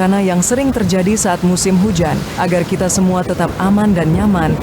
bencana yang sering terjadi saat musim hujan. Agar kita semua tetap aman dan nyaman,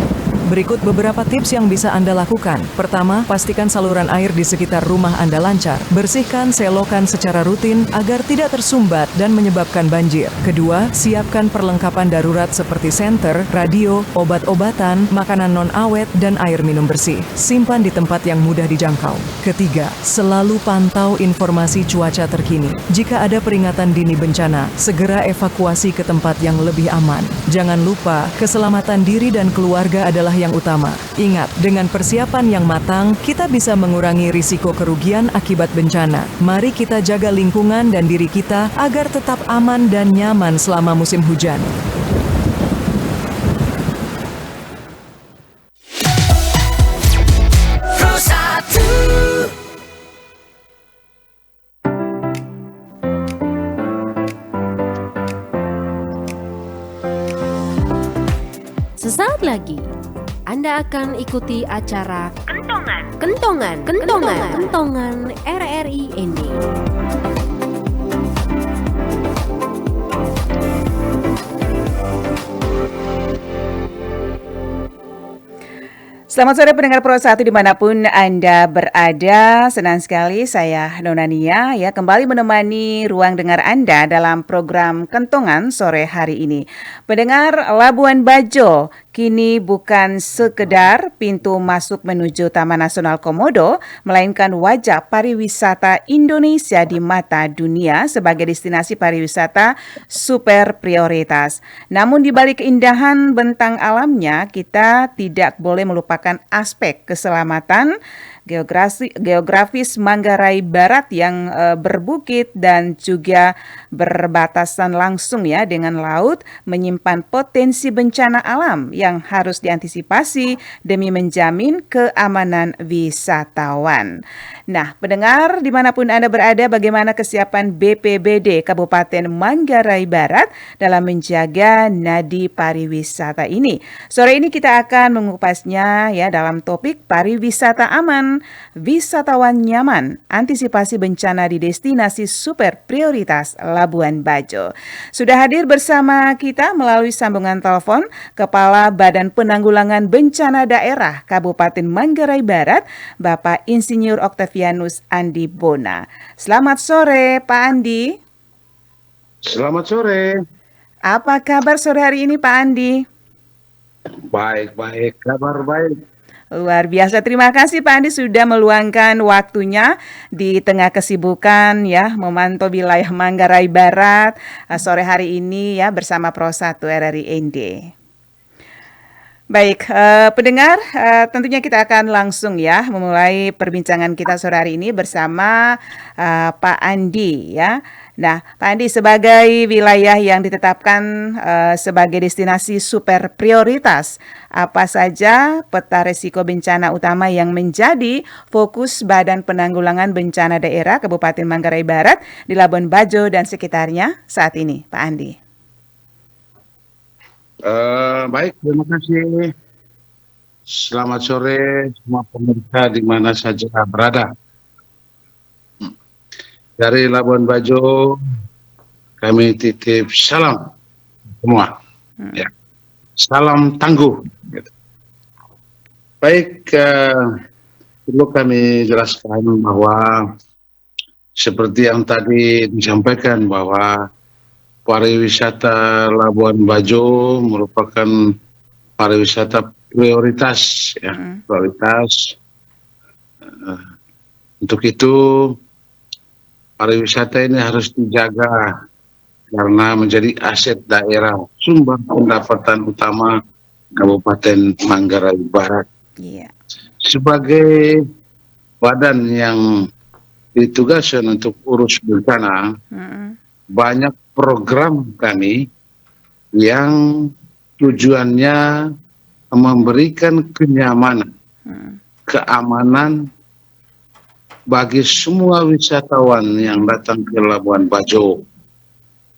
berikut beberapa tips yang bisa Anda lakukan. Pertama, pastikan saluran air di sekitar rumah Anda lancar. Bersihkan selokan secara rutin agar tidak tersumbat dan menyebabkan banjir. Kedua, siapkan perlengkapan darurat seperti senter, radio, obat-obatan, makanan non-awet, dan air minum bersih. Simpan di tempat yang mudah dijangkau. Ketiga, selalu pantau informasi cuaca terkini. Jika ada peringatan dini bencana, segera evakuasi ke tempat yang lebih aman. Jangan lupa, keselamatan diri dan keluarga adalah yang utama. Ingat, dengan persiapan yang matang, kita bisa mengurangi risiko kerugian akibat bencana. Mari kita jaga lingkungan dan diri kita agar tetap aman dan nyaman selama musim hujan. Sesaat lagi Anda akan ikuti acara Kentongan RRI ND. Selamat sore pendengar Pro 1 dimanapun Anda berada. Senang sekali saya Nona Nia ya kembali menemani ruang dengar Anda dalam program Kentongan sore hari ini. Pendengar, Labuan Bajo kini bukan sekedar pintu masuk menuju Taman Nasional Komodo, melainkan wajah pariwisata Indonesia di mata dunia sebagai destinasi pariwisata super prioritas. Namun di balik keindahan bentang alamnya, kita tidak boleh melupakan aspek keselamatan geografis Manggarai Barat yang berbukit dan juga berbatasan langsung ya dengan laut, menyimpan potensi bencana alam yang harus diantisipasi demi menjamin keamanan wisatawan. Nah, pendengar dimanapun Anda berada, bagaimana kesiapan BPBD Kabupaten Manggarai Barat dalam menjaga nadi pariwisata ini? Sore ini kita akan mengupasnya ya dalam topik pariwisata aman, wisatawan nyaman, antisipasi bencana di destinasi super prioritas Labuan Bajo. Sudah hadir bersama kita melalui sambungan telepon Kepala Badan Penanggulangan Bencana Daerah Kabupaten Manggarai Barat, Bapak Insinyur Octavianus Andi Bona. Selamat sore, Pak Andi. Selamat sore. Apa kabar sore hari ini, Pak Andi? Baik, kabar baik. Luar biasa, terima kasih Pak Andi sudah meluangkan waktunya di tengah kesibukan ya memantau wilayah Manggarai Barat sore hari ini ya bersama Pro 1 RRI ND. Baik, pendengar, tentunya kita akan langsung ya memulai perbincangan kita sore hari ini bersama Pak Andi ya. Nah, Pak Andi, sebagai wilayah yang ditetapkan sebagai destinasi super prioritas, apa saja peta risiko bencana utama yang menjadi fokus Badan Penanggulangan Bencana Daerah Kabupaten Manggarai Barat di Labuan Bajo dan sekitarnya saat ini, Pak Andi? Baik, terima kasih. Selamat sore semua pemirsa di mana saja berada. Dari Labuan Bajo, kami titip salam semua. Ya. Salam tangguh. Baik, perlu kami jelaskan bahwa seperti yang tadi disampaikan bahwa pariwisata Labuan Bajo merupakan pariwisata prioritas, ya, prioritas. Untuk itu pariwisata ini harus dijaga karena menjadi aset daerah, sumber pendapatan utama Kabupaten Manggarai Barat. Yeah. Sebagai badan yang ditugaskan untuk urus bencana, banyak program kami yang tujuannya memberikan kenyamanan, keamanan bagi semua wisatawan yang datang ke Labuan Bajo,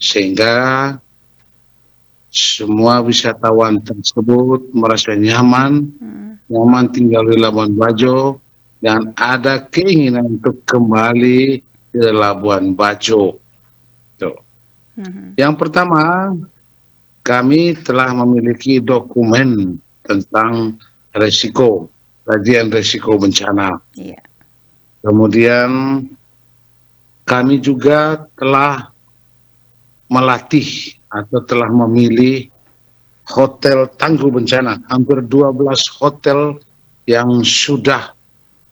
sehingga semua wisatawan tersebut merasa nyaman tinggal di Labuan Bajo dan ada keinginan untuk kembali ke Labuan Bajo. Tuh. Yang pertama, kami telah memiliki dokumen tentang resiko, kajian resiko bencana. Iya. Kemudian kami juga telah melatih atau telah memilih hotel tangguh bencana, hampir 12 hotel yang sudah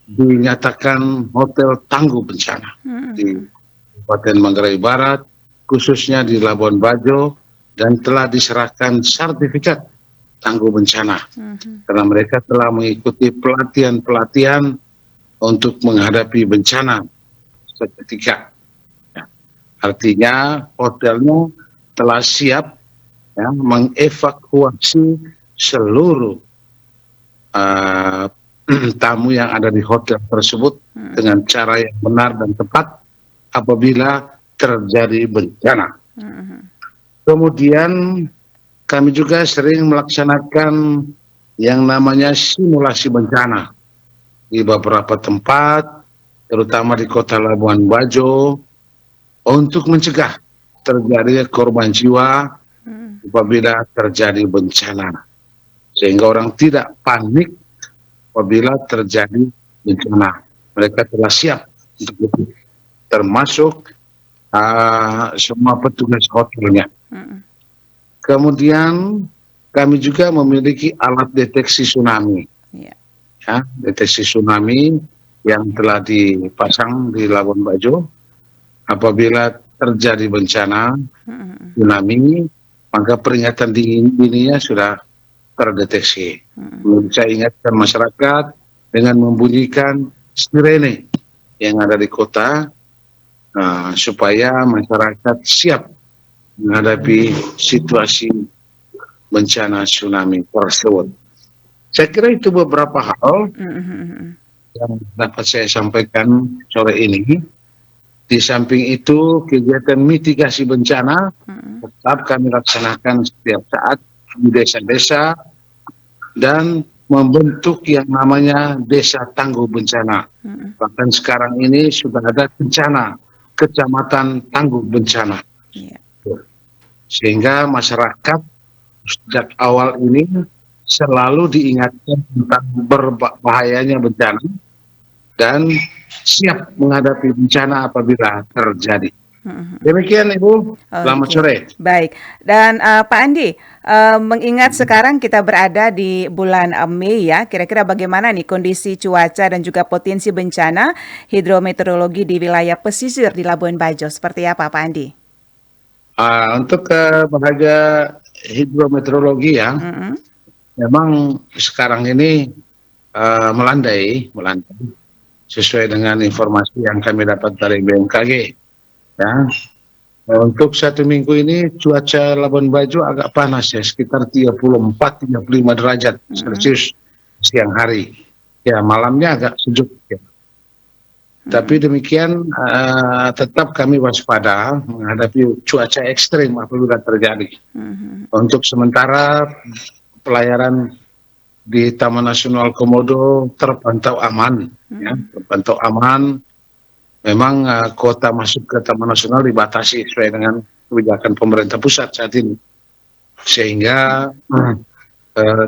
dinyatakan hotel tangguh bencana di Kabupaten Manggarai Barat, khususnya di Labuan Bajo, dan telah diserahkan sertifikat tangguh bencana karena mereka telah mengikuti pelatihan-pelatihan untuk menghadapi bencana seketika. Ya. Artinya hotelnya telah siap ya, mengevakuasi seluruh tamu yang ada di hotel tersebut dengan cara yang benar dan tepat apabila terjadi bencana. Kemudian kami juga sering melaksanakan yang namanya simulasi bencana di beberapa tempat, terutama di kota Labuan Bajo, untuk mencegah terjadinya korban jiwa apabila terjadi bencana, sehingga orang tidak panik apabila terjadi bencana. Mereka telah siap untuk itu, termasuk semua petugas hotelnya. Kemudian kami juga memiliki alat deteksi tsunami, ya, deteksi tsunami yang telah dipasang di Labuan Bajo. Apabila terjadi bencana tsunami, maka peringatan dininya sudah terdeteksi. Saya ingatkan masyarakat dengan membunyikan sirene yang ada di kota, supaya masyarakat siap menghadapi situasi bencana tsunami tersebut. Saya kira itu beberapa hal yang dapat saya sampaikan sore ini. Di samping itu, kegiatan mitigasi bencana tetap kami laksanakan setiap saat di desa-desa dan membentuk yang namanya desa tangguh bencana. Bahkan sekarang ini sudah ada kecamatan tangguh bencana. Sehingga masyarakat sejak awal ini selalu diingatkan tentang berbahayanya bencana dan siap menghadapi bencana apabila terjadi. Demikian Ibu, selamat sore. Baik, dan Pak Andi, mengingat sekarang kita berada di bulan Mei ya, kira-kira bagaimana nih kondisi cuaca dan juga potensi bencana hidrometeorologi di wilayah pesisir di Labuan Bajo, seperti apa Pak Andi? Untuk bahasa hidrometeorologi ya, memang sekarang ini melandai sesuai dengan informasi yang kami dapat dari BMKG. Ya, untuk 1 minggu ini cuaca Labuan Bajo agak panas ya, sekitar 34-35 derajat Celcius siang hari. Ya, malamnya agak sejuk. Ya. Tapi demikian tetap kami waspada menghadapi cuaca ekstrim apabila terjadi. Untuk sementara pelayaran di Taman Nasional Komodo terpantau aman, ya, terpantau aman. Memang kuota masuk ke Taman Nasional dibatasi sesuai dengan kebijakan pemerintah pusat saat ini, sehingga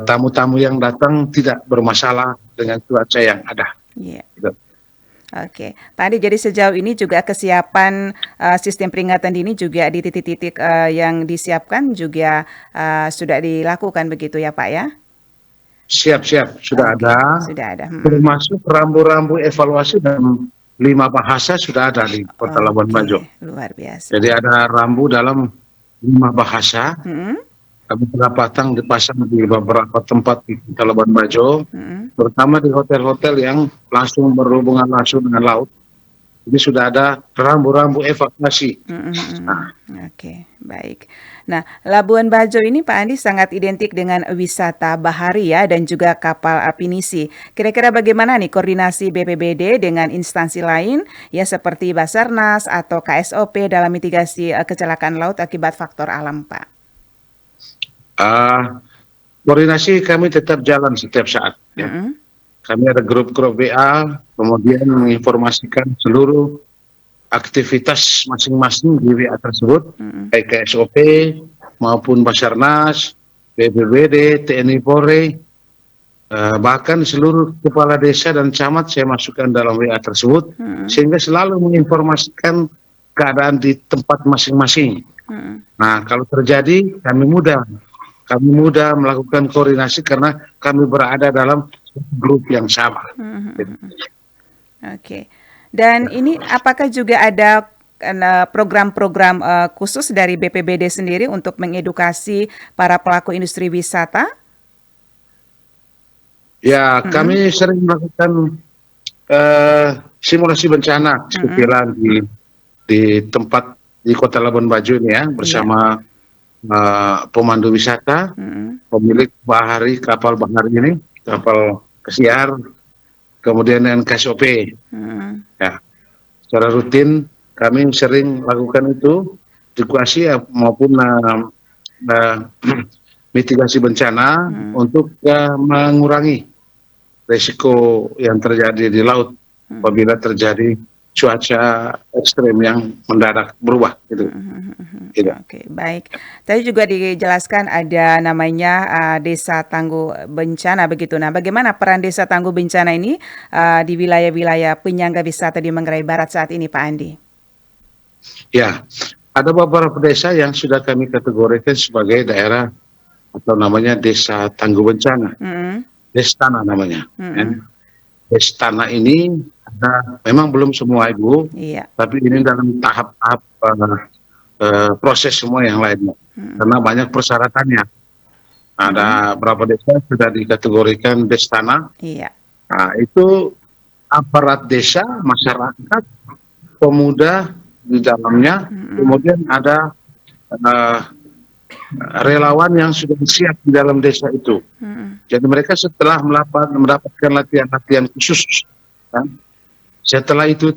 tamu-tamu yang datang tidak bermasalah dengan cuaca yang ada. Gitu. Oke, Pak Andi, jadi sejauh ini juga kesiapan sistem peringatan dini juga di titik-titik yang disiapkan juga sudah dilakukan begitu ya Pak ya? Siap, sudah ada. Sudah ada. Termasuk rambu-rambu evaluasi dan 5 bahasa sudah ada di Kota Labuan Bajo. Luar biasa. Jadi ada rambu dalam 5 bahasa. Kami telah dipasang di beberapa tempat di Kota Labuan Bajo, terutama di hotel-hotel yang langsung berhubungan langsung dengan laut. Jadi sudah ada rambu-rambu evakuasi. Oke, baik. Nah, Labuan Bajo ini Pak Andi sangat identik dengan wisata bahari ya dan juga kapal pinisi. Kira-kira bagaimana nih koordinasi BPBD dengan instansi lain ya seperti Basarnas atau KSOP dalam mitigasi kecelakaan laut akibat faktor alam, Pak? Koordinasi kami tetap jalan setiap saat. Ya. Kami ada grup-grup WA, kemudian menginformasikan seluruh aktivitas masing-masing di WA tersebut, baik KSOP maupun Basarnas, BPBD, TNI Polri, bahkan seluruh kepala desa dan camat saya masukkan dalam WA tersebut, sehingga selalu menginformasikan keadaan di tempat masing-masing. Nah, kalau terjadi kami mudah melakukan koordinasi karena kami berada dalam grup yang sama. Oke. Dan ini apakah juga ada program-program khusus dari BPBD sendiri untuk mengedukasi para pelaku industri wisata? Ya, kami sering melakukan simulasi bencana sekiranya di tempat di Kota Labuan Bajo ini ya, bersama pemandu wisata, pemilik bahari kapal bahari ini, kapal pesiar, kemudian KSOP. Ya, secara rutin kami sering lakukan itu edukasi maupun mitigasi bencana untuk mengurangi risiko yang terjadi di laut apabila terjadi cuaca ekstrem yang mendadak berubah gitu. Oke, baik. Tadi juga dijelaskan ada namanya Desa Tangguh Bencana begitu. Nah, bagaimana peran Desa Tangguh Bencana ini di wilayah-wilayah penyangga wisata di Manggarai Barat saat ini, Pak Andi? Ya, ada beberapa desa yang sudah kami kategorikan sebagai daerah atau namanya Desa Tangguh Bencana. Destana namanya. Destana ini memang belum semua Ibu, tapi ini dalam tahap-tahap proses semua yang lainnya, karena banyak persyaratannya. Ada berapa desa sudah dikategorikan Destana. Nah, itu aparat desa, masyarakat, pemuda di dalamnya, kemudian ada relawan yang sudah siap di dalam desa itu. Jadi mereka setelah mendapatkan latihan-latihan khusus, kan? Setelah itu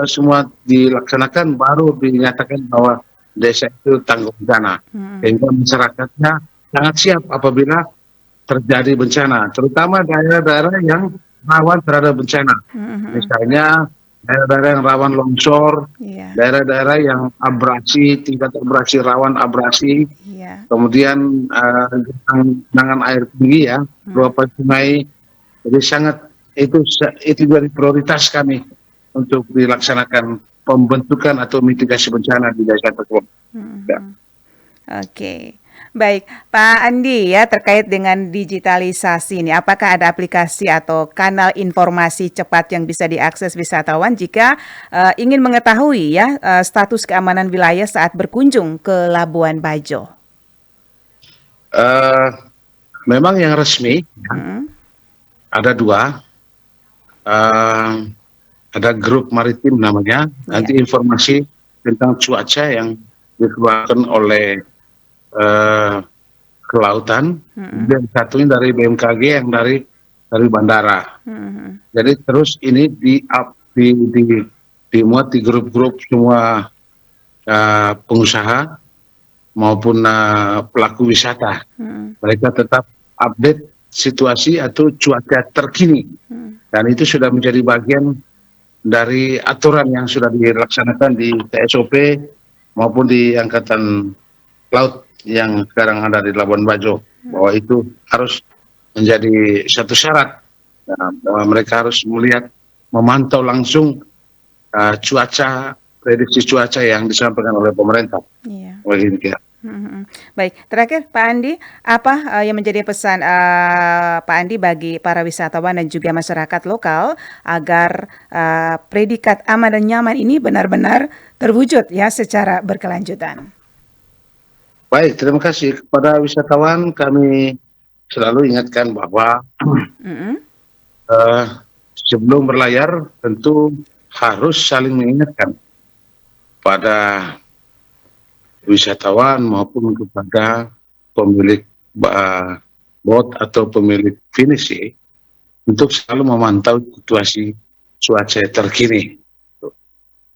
semua dilaksanakan, baru dinyatakan bahwa desa itu tangguh bencana. Sehingga masyarakatnya sangat siap apabila terjadi bencana, terutama daerah-daerah yang rawan terhadap bencana. Misalnya daerah-daerah yang rawan longsor, daerah-daerah yang abrasi, tingkat abrasi rawan abrasi, kemudian genangan air tinggi ya, luapan sungai. Jadi itu jadi prioritas kami untuk dilaksanakan pembentukan atau mitigasi bencana di desa tersebut. Oke. Baik, Pak Andi ya, terkait dengan digitalisasi ini, apakah ada aplikasi atau kanal informasi cepat yang bisa diakses wisatawan jika ingin mengetahui ya status keamanan wilayah saat berkunjung ke Labuan Bajo? Memang yang resmi ada dua, ada grup maritim namanya, nanti informasi tentang cuaca yang dikeluarkan oleh kelautan, dan satunya dari BMKG yang dari bandara. Jadi terus ini dimuat di grup-grup semua pengusaha maupun pelaku wisata. Mereka tetap update situasi atau cuaca terkini, dan itu sudah menjadi bagian dari aturan yang sudah dilaksanakan di TSOP maupun di Angkatan Laut yang sekarang ada di Labuan Bajo, bahwa itu harus menjadi satu syarat, bahwa mereka harus memantau langsung cuaca, prediksi cuaca yang disampaikan oleh pemerintah. Baik, terakhir Pak Andi, apa yang menjadi pesan Pak Andi bagi para wisatawan dan juga masyarakat lokal agar predikat aman dan nyaman ini benar-benar terwujud ya secara berkelanjutan? Baik, terima kasih kepada wisatawan. Kami selalu ingatkan bahwa sebelum berlayar tentu harus saling mengingatkan pada wisatawan maupun kepada pemilik bot atau pemilik finisi untuk selalu memantau situasi cuaca terkini.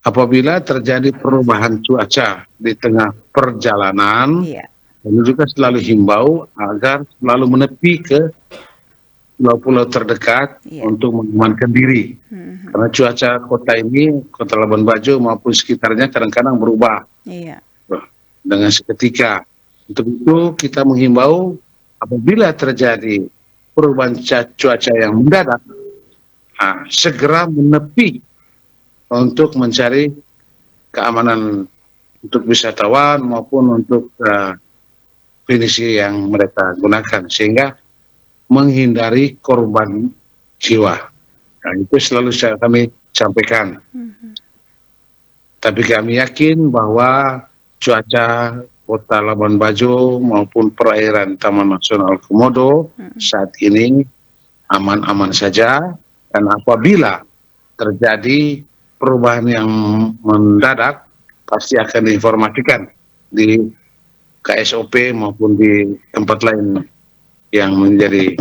Apabila terjadi perubahan cuaca di tengah perjalanan, kami juga selalu himbau agar selalu menepi ke pulau-pulau terdekat untuk mengamankan diri. Karena cuaca kota ini, Kota Labuan Bajo maupun sekitarnya kadang-kadang berubah dengan seketika. Untuk itu kita menghimbau apabila terjadi perubahan cuaca yang mendadak, segera menepi untuk mencari keamanan untuk wisatawan maupun untuk pinisi yang mereka gunakan, sehingga menghindari korban jiwa. Nah, itu selalu kami sampaikan. Tapi kami yakin bahwa cuaca Kota Labuan Bajo maupun perairan Taman Nasional Komodo saat ini aman-aman saja, dan apabila terjadi perubahan yang mendadak pasti akan diinformasikan di KSOP maupun di tempat lain yang menjadi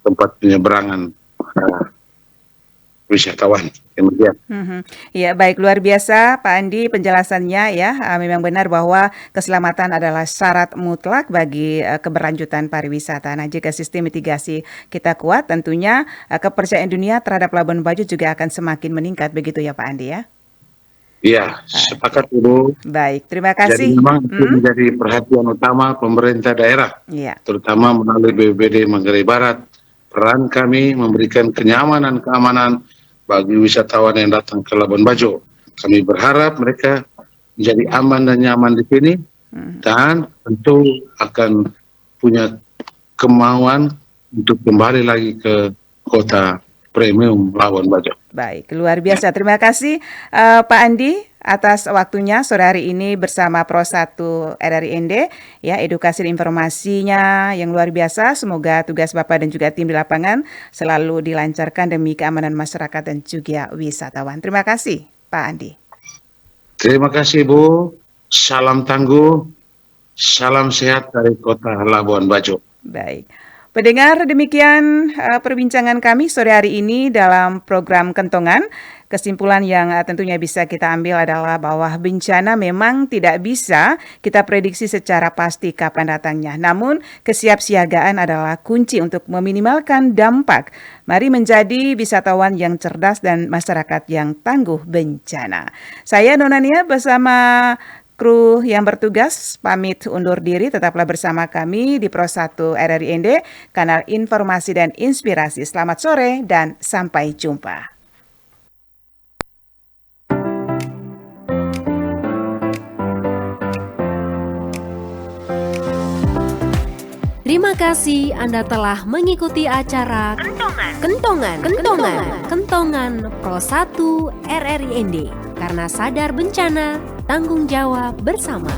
tempat penyeberangan wisatawan. Demikian. Ya, baik, luar biasa Pak Andi penjelasannya ya. Memang benar bahwa keselamatan adalah syarat mutlak bagi keberlanjutan pariwisata. Nah, jika sistem mitigasi kita kuat, tentunya kepercayaan dunia terhadap Labuan Bajo juga akan semakin meningkat, begitu ya Pak Andi ya? Iya, sepakat dulu. Baik, terima kasih. Jadi memang itu menjadi perhatian utama pemerintah daerah, terutama melalui BPBD Manggarai Barat. Peran kami memberikan keamanan bagi wisatawan yang datang ke Labuan Bajo. Kami berharap mereka menjadi aman dan nyaman di sini, dan tentu akan punya kemauan untuk kembali lagi ke kota premium Labuan Bajo. Baik, luar biasa. Terima kasih Pak Andi atas waktunya sore hari ini bersama Pro 1 RRI ND. Ya, edukasi dan informasinya yang luar biasa. Semoga tugas Bapak dan juga tim di lapangan selalu dilancarkan demi keamanan masyarakat dan juga wisatawan. Terima kasih Pak Andi. Terima kasih Bu. Salam tangguh, salam sehat dari Kota Labuan Bajo. Baik. Pendengar, demikian perbincangan kami sore hari ini dalam program Kentongan. Kesimpulan yang tentunya bisa kita ambil adalah bahwa bencana memang tidak bisa kita prediksi secara pasti kapan datangnya. Namun kesiapsiagaan adalah kunci untuk meminimalkan dampak. Mari menjadi wisatawan yang cerdas dan masyarakat yang tangguh bencana. Saya Nona Nia bersama kru yang bertugas pamit undur diri. Tetaplah bersama kami di Pro 1 RRI ND, kanal informasi dan inspirasi. Selamat sore dan sampai jumpa. Terima kasih Anda telah mengikuti acara Kentongan Pro 1 RRI ND. Karena sadar bencana, tanggung jawab bersama.